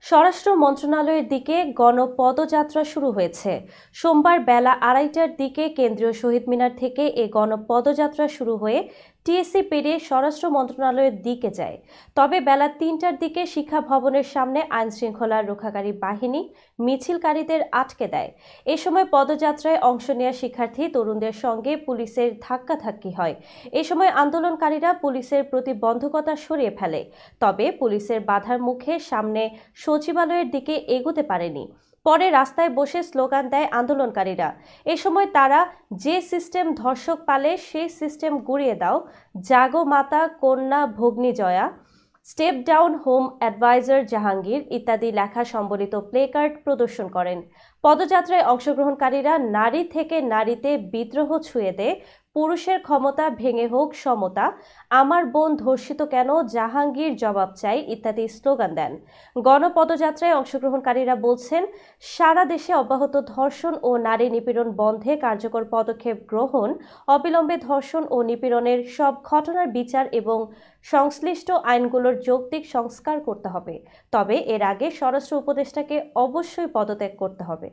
স্বরাষ্ট্র মন্ত্রণালয়ের দিকে গণপদযাত্রা শুরু হয়েছে। সোমবার বেলা 2:30টার দিকে কেন্দ্রীয় শহীদ মিনার থেকে এ গণপদযাত্রা শুরু হয়ে টিএসসি পেরিয়ে স্বরাষ্ট্র মন্ত্রণালয়ের দিকে যায়। তবে বেলা 3টার দিকে শিক্ষা ভবনের সামনে আইনশৃঙ্খলা রক্ষাকারী বাহিনী মিছিলকারীদের আটকে দেয়। এ সময় পদযাত্রায় অংশ নেওয়া শিক্ষার্থী তরুণদের সঙ্গে পুলিশের ধাক্কাধাক্কি হয়। এ সময় আন্দোলনকারীরা পুলিশের প্রতিবন্ধকতা সরিয়ে ফেলে। তবে পুলিশের বাধার মুখে সামনে সচিবালয়ের দিকে এগোতে পারেনি। পরে রাস্তায় বসে স্লোগান দেয় আন্দোলনকারীরা। এ সময় তারা যে সিস্টেম ধর্ষক পালে সেই সিস্টেম গুঁড়িয়ে দাও, জাগো মাতা কন্যা ভগ্নী জয়া, step down home adviser Jahangir ইত্যাদি লেখা সম্বলিত প্লেকার্ড প্রদর্শন করেন। পদযাত্রায় অংশগ্রহণকারীরা নারী থেকে নারীতে বিদ্রোহ ছুঁয়ে দেয়, পুরুষের ক্ষমতা ভেঙে হোক সমতা, আমার বোন ধর্ষিত কেন, জাহাঙ্গীর জবাব চাই ইত্যাদি স্লোগান দেন। গণপদযাত্রায় অংশগ্রহণকারীরা বলছেন, সারা দেশে অব্যাহত ধর্ষণ ও নারী নিপীড়ন বন্ধে কার্যকর পদক্ষেপ গ্রহণ, অবিলম্বে ধর্ষণ ও নিপীড়নের সব ঘটনার বিচার এবং সংশ্লিষ্ট আইনগুলোর যৌক্তিক সংস্কার করতে হবে। তবে এর আগে স্বরাষ্ট্র উপদেষ্টাকে অবশ্যই পদত্যাগ করতে হবে।